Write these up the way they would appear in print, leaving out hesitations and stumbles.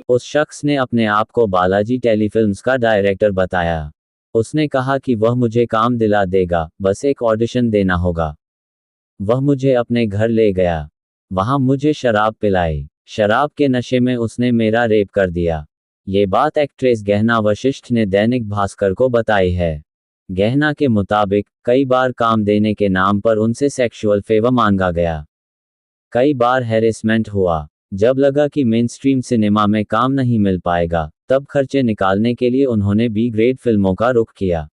उस शख्स ने अपने आप को बालाजी टेलीफिल्म्स का डायरेक्टर बताया। उसने कहा कि वह मुझे काम दिला देगा, बस एक ऑडिशन देना होगा। वह मुझे अपने घर ले गया। वहां मुझे शराब पिलाई। शराब के नशे में उसने मेरा रेप कर दिया। ये बात एक्ट्रेस गहना वशिष्ठ ने दैनिक भास्कर को बताई है। गहना के मुताबिक कई बार काम देने के नाम पर उनसे सेक्सुअल फेवर मांगा गया। कई बार हैरेसमेंट हुआ। जब लगा कि मेनस्ट्रीम सिनेमा में काम नहीं मिल पाएगा, तब खर्चे निकालने के लिए उन्होंने बी ग्रेड फिल्मों का रुख किया।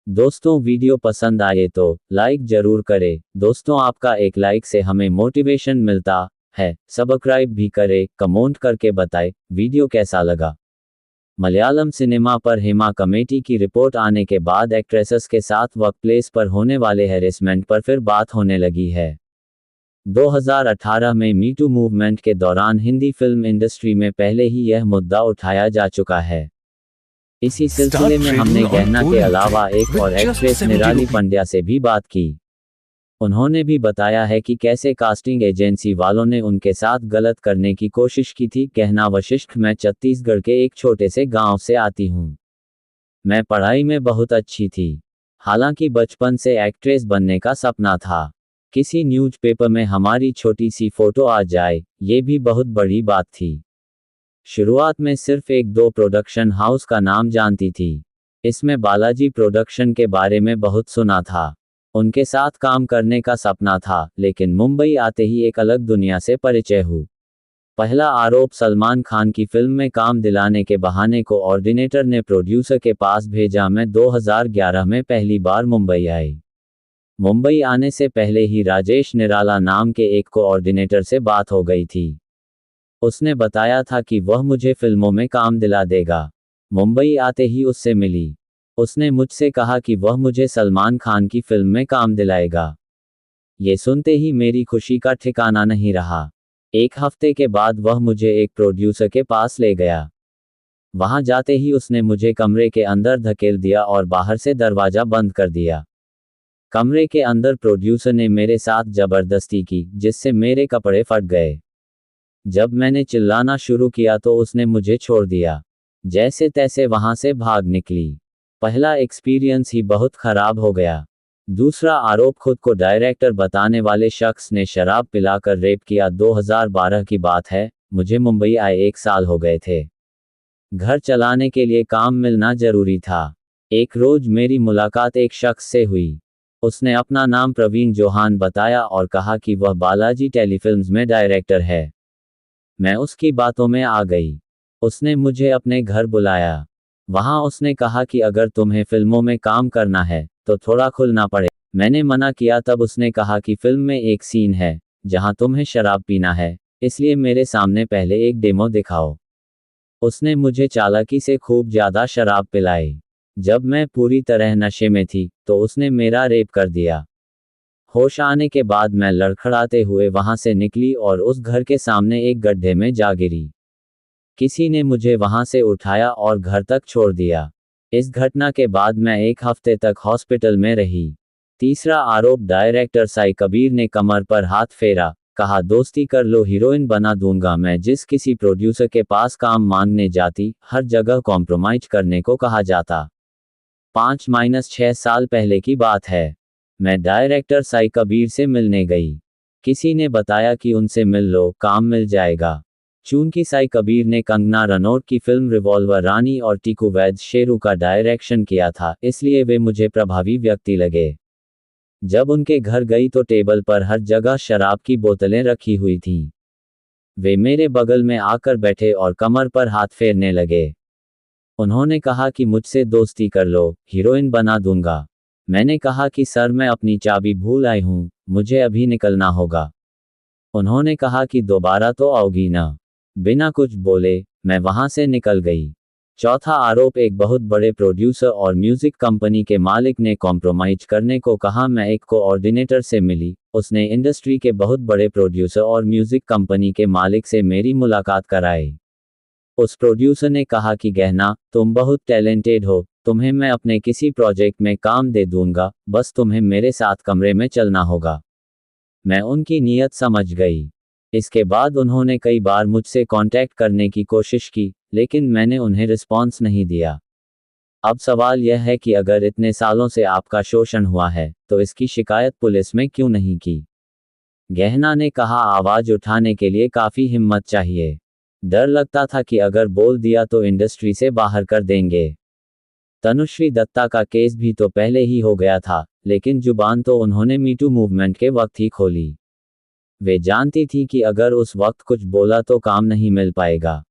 दोस्तों, वीडियो पसंद आए तो लाइक जरूर करें। दोस्तों, आपका एक लाइक से हमें मोटिवेशन मिलता है। सब्सक्राइब भी करें, कमेंट करके बताएं वीडियो कैसा लगा। मलयालम सिनेमा पर हेमा कमेटी की रिपोर्ट आने के बाद एक्ट्रेसेस के साथ वर्कप्लेस पर होने वाले हैरेसमेंट पर फिर बात होने लगी है। 2018 में मीटू मूवमेंट के दौरान हिंदी फिल्म इंडस्ट्री में पहले ही यह मुद्दा उठाया जा चुका है। इसी सिलसिले में हमने गहना के अलावा एक और एक्ट्रेस निराली पंड्या से भी बात की। उन्होंने भी बताया है कि कैसे कास्टिंग एजेंसी वालों ने उनके साथ गलत करने की कोशिश की थी। गहना वशिष्ठ: मैं छत्तीसगढ़ के एक छोटे से गांव से आती हूं। मैं पढ़ाई में बहुत अच्छी थी। हालांकि बचपन से एक्ट्रेस बनने का सपना था। किसी न्यूज़पेपर में हमारी छोटी सी फोटो आ जाए, ये भी बहुत बड़ी बात थी। शुरुआत में सिर्फ एक दो प्रोडक्शन हाउस का नाम जानती थी। इसमें बालाजी प्रोडक्शन के बारे में बहुत सुना था। उनके साथ काम करने का सपना था, लेकिन मुंबई आते ही एक अलग दुनिया से परिचय हुआ। पहला आरोप सलमान खान की फिल्म में काम दिलाने के बहाने कोऑर्डिनेटर ने प्रोड्यूसर के पास भेजा। मैं 2011 में पहली बार मुंबई आई। मुंबई आने से पहले ही राजेश निराला नाम के एक कोऑर्डिनेटर से बात हो गई थी। उसने बताया था कि वह मुझे फिल्मों में काम दिला देगा। मुंबई आते ही उससे मिली। उसने मुझसे कहा कि वह मुझे सलमान खान की फिल्म में काम दिलाएगा। ये सुनते ही मेरी खुशी का ठिकाना नहीं रहा। एक हफ्ते के बाद वह मुझे एक प्रोड्यूसर के पास ले गया। वहां जाते ही उसने मुझे कमरे के अंदर धकेल दिया और बाहर से दरवाजा बंद कर दिया। कमरे के अंदर प्रोड्यूसर ने मेरे साथ जबरदस्ती की, जिससे मेरे कपड़े फट गए। जब मैंने चिल्लाना शुरू किया तो उसने मुझे छोड़ दिया। जैसे तैसे वहां से भाग निकली। पहला एक्सपीरियंस ही बहुत खराब हो गया। दूसरा आरोप खुद को डायरेक्टर बताने वाले शख्स ने शराब पिलाकर रेप किया। 2012 की बात है। मुझे मुंबई आए 1 साल हो गए थे। घर चलाने के लिए काम मिलना जरूरी था। एक रोज मेरी मुलाकात एक शख्स से हुई। उसने अपना नाम प्रवीण जोहान बताया और कहा कि वह बालाजी टेलीफिल्म्स में डायरेक्टर है। मैं उसकी बातों में आ गई। उसने मुझे अपने घर बुलाया। वहां उसने कहा कि अगर तुम्हें फिल्मों में काम करना है तो थोड़ा खुलना पड़े। मैंने मना किया। तब उसने कहा कि फिल्म में एक सीन है जहां तुम्हें शराब पीना है, इसलिए मेरे सामने पहले एक डेमो दिखाओ। उसने मुझे चालाकी से खूब ज्यादा शराब पिलाई। जब मैं पूरी तरह नशे में थी तो उसने मेरा रेप कर दिया। होश आने के बाद मैं लड़खड़ाते हुए वहां से निकली और उस घर के सामने एक गड्ढे में जा गिरी। किसी ने मुझे वहां से उठाया और घर तक छोड़ दिया। इस घटना के बाद मैं 1 हफ्ते तक हॉस्पिटल में रही। तीसरा आरोप डायरेक्टर साई कबीर ने कमर पर हाथ फेरा, कहा दोस्ती कर लो, हीरोइन बना दूंगा। मैं जिस किसी प्रोड्यूसर के पास काम मांगने जाती, हर जगह कॉम्प्रोमाइज करने को कहा जाता। 5-6 साल पहले की बात है। मैं डायरेक्टर साई कबीर से मिलने गई। किसी ने बताया कि उनसे मिल लो, काम मिल जाएगा। चूंकि साई कबीर ने कंगना रनौत की फिल्म रिवॉल्वर रानी और टीकू वैद शेरू का डायरेक्शन किया था, इसलिए वे मुझे प्रभावी व्यक्ति लगे। जब उनके घर गई तो टेबल पर हर जगह शराब की बोतलें रखी हुई थीं। वे मेरे बगल में आकर बैठे और कमर पर हाथ फेरने लगे। उन्होंने कहा कि मुझसे दोस्ती कर लो, हीरोइन बना दूंगा। मैंने कहा कि सर, मैं अपनी चाबी भूल आई हूं, मुझे अभी निकलना होगा। उन्होंने कहा कि दोबारा तो आओगी ना। बिना कुछ बोले मैं वहां से निकल गई। चौथा आरोप एक बहुत बड़े प्रोड्यूसर और म्यूजिक कंपनी के मालिक ने कॉम्प्रोमाइज करने को कहा। मैं एक कोऑर्डिनेटर से मिली। उसने इंडस्ट्री के बहुत बड़े प्रोड्यूसर और म्यूजिक कंपनी के मालिक से मेरी मुलाकात कराई। उस प्रोड्यूसर ने कहा कि गहना, तुम बहुत टैलेंटेड हो, तुम्हें मैं अपने किसी प्रोजेक्ट में काम दे दूंगा, बस तुम्हें मेरे साथ कमरे में चलना होगा। मैं उनकी नीयत समझ गई। इसके बाद उन्होंने कई बार मुझसे कांटेक्ट करने की कोशिश की, लेकिन मैंने उन्हें रिस्पॉन्स नहीं दिया। अब सवाल यह है कि अगर इतने सालों से आपका शोषण हुआ है, तो इसकी शिकायत पुलिस में क्यों नहीं की? गहना ने कहा, आवाज उठाने के लिए काफी हिम्मत चाहिए। डर लगता था कि अगर बोल दिया तो इंडस्ट्री से बाहर कर देंगे। तनुश्री दत्ता का केस भी तो पहले ही हो गया था, लेकिन जुबान तो उन्होंने मीटू मूवमेंट के वक्त ही खोली। वे जानती थी कि अगर उस वक्त कुछ बोला तो काम नहीं मिल पाएगा।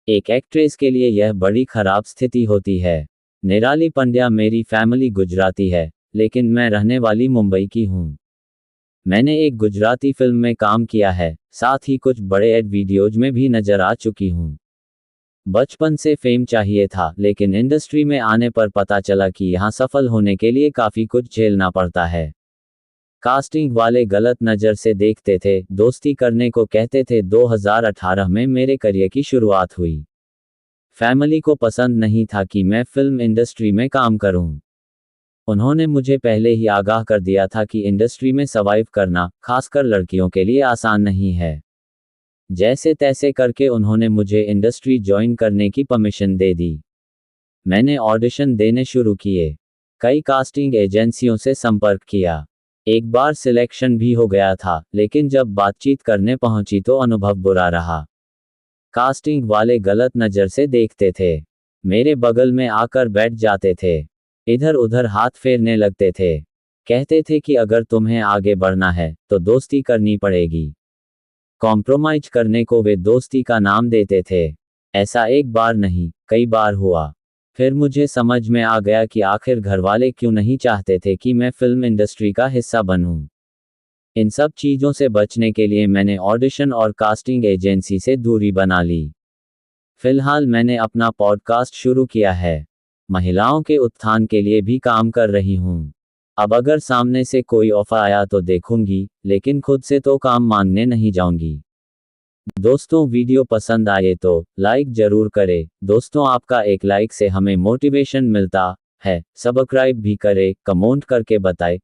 एक एक्ट्रेस के लिए यह बड़ी खराब स्थिति होती है। निराली पंड्या, मेरी फैमिली गुजराती है, लेकिन मैं रहने वाली मुंबई की हूँ। मैंने एक गुजराती फिल्म में काम किया है, साथ ही कुछ बड़े एड वीडियोज में भी नजर आ चुकी हूँ। बचपन से फेम चाहिए था, लेकिन इंडस्ट्री में आने पर पता चला कि यहाँ सफल होने के लिए काफी कुछ झेलना पड़ता है। कास्टिंग वाले गलत नज़र से देखते थे, दोस्ती करने को कहते थे। 2018 में मेरे करियर की शुरुआत हुई। फैमिली को पसंद नहीं था कि मैं फिल्म इंडस्ट्री में काम करूं। उन्होंने मुझे पहले ही आगाह कर दिया था कि इंडस्ट्री में सर्वाइव करना, खासकर लड़कियों के लिए आसान नहीं है। जैसे तैसे करके उन्होंने मुझे इंडस्ट्री ज्वाइन करने की परमिशन दे दी। मैंने ऑडिशन देने शुरू किए, कई कास्टिंग एजेंसियों से संपर्क किया। एक बार सिलेक्शन भी हो गया था, लेकिन जब बातचीत करने पहुंची तो अनुभव बुरा रहा। कास्टिंग वाले गलत नज़र से देखते थे, मेरे बगल में आकर बैठ जाते थे, इधर उधर हाथ फेरने लगते थे, कहते थे कि अगर तुम्हें आगे बढ़ना है तो दोस्ती करनी पड़ेगी। कॉम्प्रोमाइज करने को वे दोस्ती का नाम देते थे। ऐसा एक बार नहीं, कई बार हुआ। फिर मुझे समझ में आ गया कि आखिर घरवाले क्यों नहीं चाहते थे कि मैं फिल्म इंडस्ट्री का हिस्सा बनूं। इन सब चीज़ों से बचने के लिए मैंने ऑडिशन और कास्टिंग एजेंसी से दूरी बना ली। फिलहाल मैंने अपना पॉडकास्ट शुरू किया है, महिलाओं के उत्थान के लिए भी काम कर रही हूँ। अब अगर सामने से कोई ऑफर आया तो देखूंगी, लेकिन खुद से तो काम मांगने नहीं जाऊंगी। दोस्तों, वीडियो पसंद आए तो लाइक जरूर करें। दोस्तों, आपका एक लाइक से हमें मोटिवेशन मिलता है। सब्सक्राइब भी करें, कमेंट करके बताएं